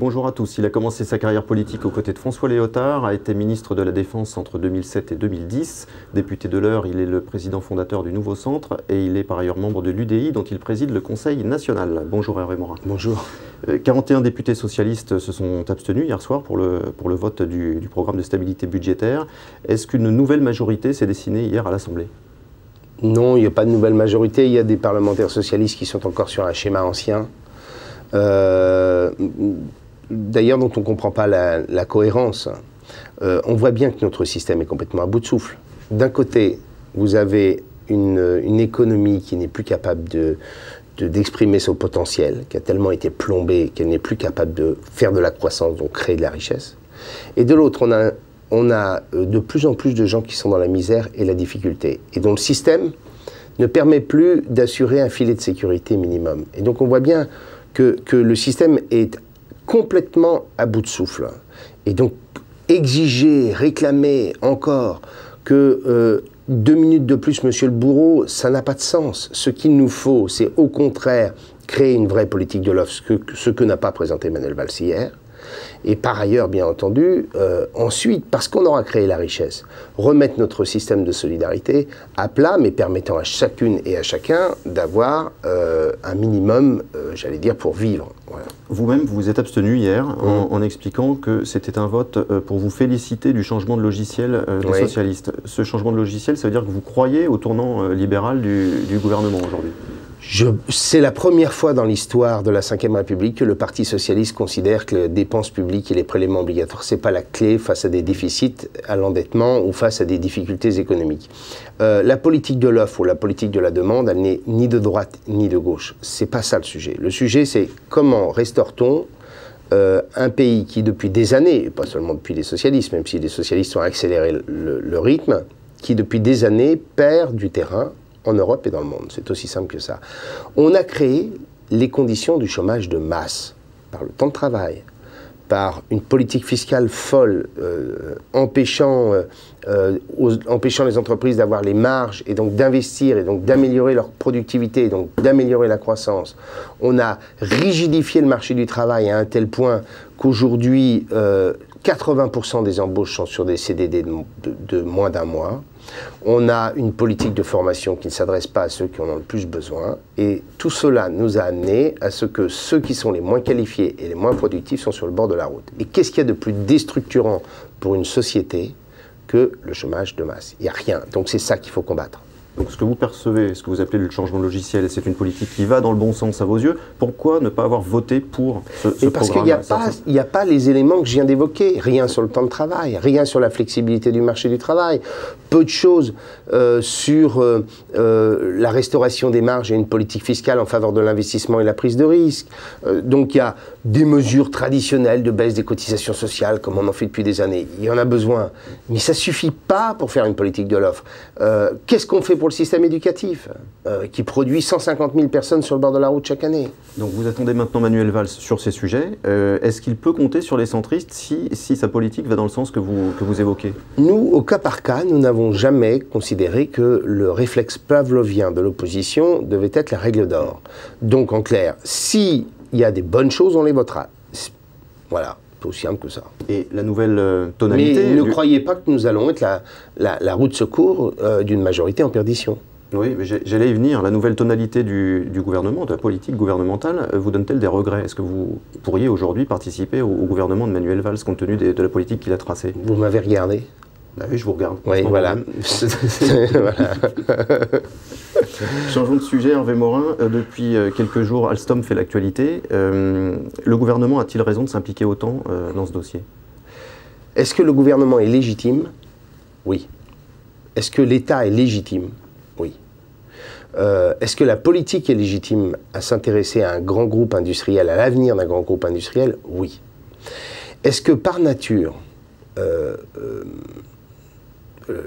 bonjour à tous. Il a commencé sa carrière politique aux côtés de François Léotard, a été ministre de la Défense entre 2007 et 2010. Député de l'Eure, il est le président fondateur du Nouveau Centre et il est par ailleurs membre de l'UDI dont il préside le Conseil national. Bonjour Hervé Morin. Bonjour. 41 députés socialistes se sont abstenus hier soir pour le vote du programme de stabilité budgétaire. Est-ce qu'une nouvelle majorité s'est dessinée hier à l'Assemblée ? Non, il n'y a pas de nouvelle majorité. Il y a des parlementaires socialistes qui sont encore sur un schéma ancien. D'ailleurs, dont on ne comprend pas la cohérence. On voit bien que notre système est complètement à bout de souffle. D'un côté, vous avez une économie qui n'est plus capable d'exprimer son potentiel, qui a tellement été plombée qu'elle n'est plus capable de faire de la croissance, donc créer de la richesse. Et de l'autre, on a de plus en plus de gens qui sont dans la misère et la difficulté, et dont le système ne permet plus d'assurer un filet de sécurité minimum. Et donc on voit bien que le système est complètement à bout de souffle. Et donc exiger, réclamer encore que 2 minutes de plus, monsieur le bourreau, ça n'a pas de sens. Ce qu'il nous faut, c'est au contraire créer une vraie politique de l'offre, ce que n'a pas présenté Manuel Valls hier. Et par ailleurs, bien entendu, ensuite, parce qu'on aura créé la richesse, remettre notre système de solidarité à plat, mais permettant à chacune et à chacun d'avoir un minimum, j'allais dire, pour vivre. Voilà. Vous-même, vous vous êtes abstenu hier en expliquant que c'était un vote pour vous féliciter du changement de logiciel des socialistes. Ce changement de logiciel, ça veut dire que vous croyez au tournant libéral du gouvernement aujourd'hui ? C'est la première fois dans l'histoire de la Ve République que le Parti socialiste considère que les dépenses publiques et les prélèvements obligatoires, ce n'est pas la clé face à des déficits, à l'endettement ou face à des difficultés économiques. La politique de l'offre ou la politique de la demande, elle n'est ni de droite ni de gauche. C'est pas ça le sujet. Le sujet, c'est comment restaure-t-on un pays qui, depuis des années, et pas seulement depuis les socialistes, même si les socialistes ont accéléré le rythme, qui, depuis des années, perd du terrain en Europe et dans le monde. C'est aussi simple que ça. On a créé les conditions du chômage de masse, par le temps de travail, par une politique fiscale folle, empêchant les entreprises d'avoir les marges et donc d'investir et donc d'améliorer leur productivité et donc d'améliorer la croissance. On a rigidifié le marché du travail à un tel point qu'aujourd'hui, 80% des embauches sont sur des CDD de moins d'un mois. On a une politique de formation qui ne s'adresse pas à ceux qui en ont le plus besoin. Et tout cela nous a amené à ce que ceux qui sont les moins qualifiés et les moins productifs sont sur le bord de la route. Et qu'est-ce qu'il y a de plus déstructurant pour une société que le chômage de masse? Il n'y a rien. Donc c'est ça qu'il faut combattre. Donc ce que vous percevez, ce que vous appelez le changement de logiciel, c'est une politique qui va dans le bon sens à vos yeux. Pourquoi ne pas avoir voté pour ce programme? Parce qu'il n'y a pas les éléments que je viens d'évoquer. Rien sur le temps de travail, rien sur la flexibilité du marché du travail, peu de choses sur la restauration des marges et une politique fiscale en faveur de l'investissement et la prise de risque. Donc il y a des mesures traditionnelles de baisse des cotisations sociales, comme on en fait depuis des années. Il y en a besoin. Mais ça ne suffit pas pour faire une politique de l'offre. Qu'est-ce qu'on fait pour le système éducatif, qui produit 150 000 personnes sur le bord de la route chaque année? Donc vous attendez maintenant Manuel Valls sur ces sujets. Est-ce qu'il peut compter sur les centristes si sa politique va dans le sens que vous évoquez? Nous, au cas par cas, nous n'avons jamais considéré que le réflexe pavlovien de l'opposition devait être la règle d'or. Donc en clair, s'il y a des bonnes choses, on les votera. Voilà. Aussi simple que ça. Et la nouvelle tonalité... Mais ne croyez pas que nous allons être la roue de secours d'une majorité en perdition. Oui, mais j'allais y venir. La nouvelle tonalité du gouvernement, de la politique gouvernementale, vous donne-t-elle des regrets? Est-ce que vous pourriez aujourd'hui participer au gouvernement de Manuel Valls compte tenu de la politique qu'il a tracée? Vous m'avez regardé? Bah oui, je vous regarde. Oui, voilà. Voilà. Changeons de sujet, Hervé Morin. Depuis quelques jours, Alstom fait l'actualité. Le gouvernement a-t-il raison de s'impliquer autant dans ce dossier? Est-ce que le gouvernement est légitime? Oui. Est-ce que l'État est légitime? Oui. Est-ce que la politique est légitime à s'intéresser à un grand groupe industriel, à l'avenir d'un grand groupe industriel? Oui. Est-ce que par nature,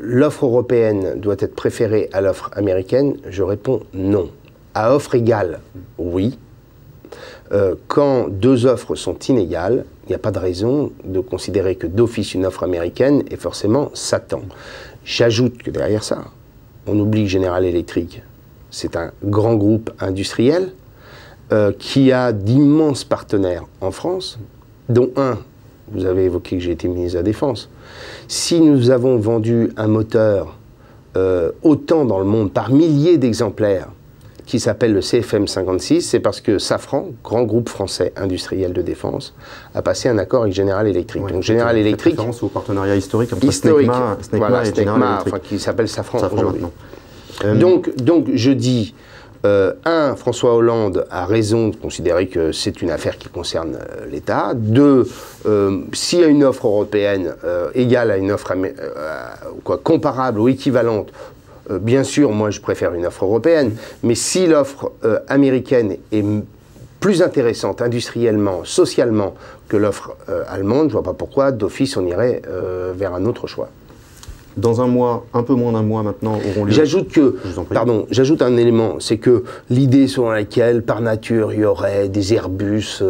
l'offre européenne doit être préférée à l'offre américaine? Je réponds non. À offre égale, oui. Quand deux offres sont inégales, il n'y a pas de raison de considérer que d'office une offre américaine est forcément Satan. J'ajoute que derrière ça, on oublie General Electric. C'est un grand groupe industriel qui a d'immenses partenaires en France, dont un, vous avez évoqué que j'ai été ministre de la Défense. Si nous avons vendu un moteur autant dans le monde, par milliers d'exemplaires, qui s'appelle le CFM56, c'est parce que Safran, grand groupe français industriel de défense, a passé un accord avec General Electric. Ouais, donc General Electric... référence au partenariat historique entre Snecma voilà, et General Electric. Enfin, qui s'appelle Safran aujourd'hui. Maintenant. Donc je dis... François Hollande a raison de considérer que c'est une affaire qui concerne l'État. Deux, s'il y a une offre européenne égale à une offre comparable ou équivalente, bien sûr, moi je préfère une offre européenne, mais si l'offre américaine est plus intéressante industriellement, socialement que l'offre allemande, je ne vois pas pourquoi d'office on irait vers un autre choix. Dans un mois, un peu moins d'un mois maintenant, auront lieu... J'ajoute un élément, c'est que l'idée selon laquelle, par nature, il y aurait des Airbus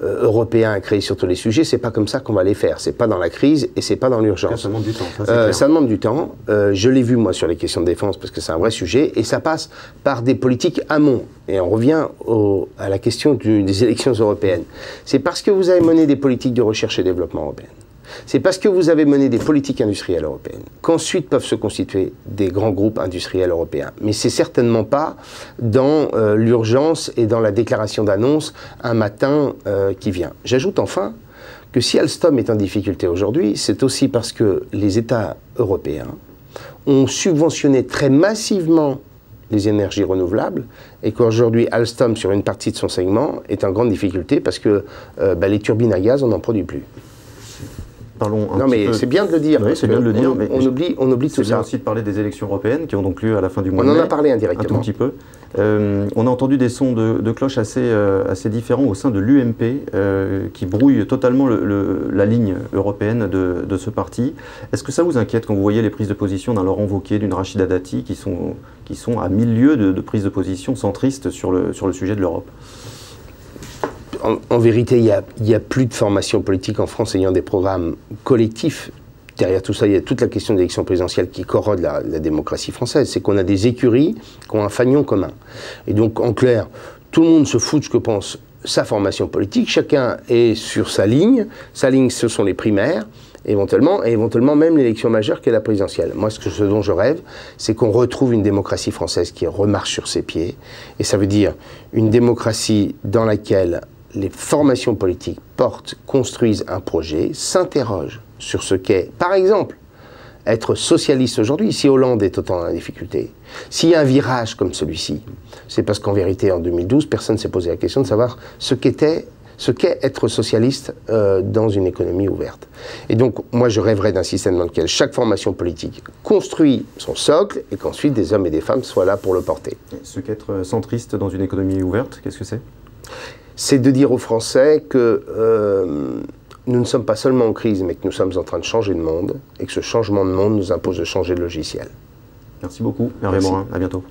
européens à créer sur tous les sujets, c'est pas comme ça qu'on va les faire. C'est pas dans la crise et c'est pas dans l'urgence. Ça demande du temps, ça c'est clair. Ça demande du temps. Je l'ai vu, moi, sur les questions de défense, parce que c'est un vrai sujet, et ça passe par des politiques amont. Et on revient à la question des élections européennes. C'est parce que vous avez mené des politiques de recherche et développement européennes. C'est parce que vous avez mené des politiques industrielles européennes qu'ensuite peuvent se constituer des grands groupes industriels européens. Mais c'est certainement pas dans l'urgence et dans la déclaration d'annonce un matin qui vient. J'ajoute enfin que si Alstom est en difficulté aujourd'hui, c'est aussi parce que les États européens ont subventionné très massivement les énergies renouvelables et qu'aujourd'hui Alstom, sur une partie de son segment, est en grande difficulté parce que les turbines à gaz, on n'en produit plus. Parlons non mais c'est bien de le dire, oui, c'est bien de le dire, mais on oublie tout ça. C'est bien aussi de parler des élections européennes qui ont donc lieu à la fin du mois de mai. On en a parlé indirectement. Un tout petit peu. On a entendu des sons de cloche assez différents au sein de l'UMP qui brouillent totalement la ligne européenne de ce parti. Est-ce que ça vous inquiète quand vous voyez les prises de position d'un Laurent Wauquiez, d'une Rachida Dati qui sont à 1000 lieues de prises de position centristes sur le sujet de l'Europe? En vérité, il n'y a plus de formation politique en France ayant des programmes collectifs. Derrière tout ça, il y a toute la question de l'élection présidentielle qui corrode la démocratie française. C'est qu'on a des écuries qui ont un fanion commun. Et donc, en clair, tout le monde se fout de ce que pense sa formation politique. Chacun est sur sa ligne. Sa ligne, ce sont les primaires, éventuellement, et éventuellement même l'élection majeure qui est la présidentielle. Moi, ce dont je rêve, c'est qu'on retrouve une démocratie française qui remarche sur ses pieds. Et ça veut dire une démocratie dans laquelle les formations politiques construisent un projet, s'interrogent sur ce qu'est, par exemple, être socialiste aujourd'hui. Si Hollande est autant en difficulté, s'il y a un virage comme celui-ci, c'est parce qu'en vérité, en 2012, personne ne s'est posé la question de savoir ce qu'est être socialiste dans une économie ouverte. Et donc, moi, je rêverais d'un système dans lequel chaque formation politique construit son socle et qu'ensuite des hommes et des femmes soient là pour le porter. Ce qu'être centriste dans une économie ouverte, qu'est-ce que c'est ? C'est de dire aux Français que nous ne sommes pas seulement en crise, mais que nous sommes en train de changer de monde, et que ce changement de monde nous impose de changer de logiciel. Merci beaucoup, Hervé Morin. À bientôt.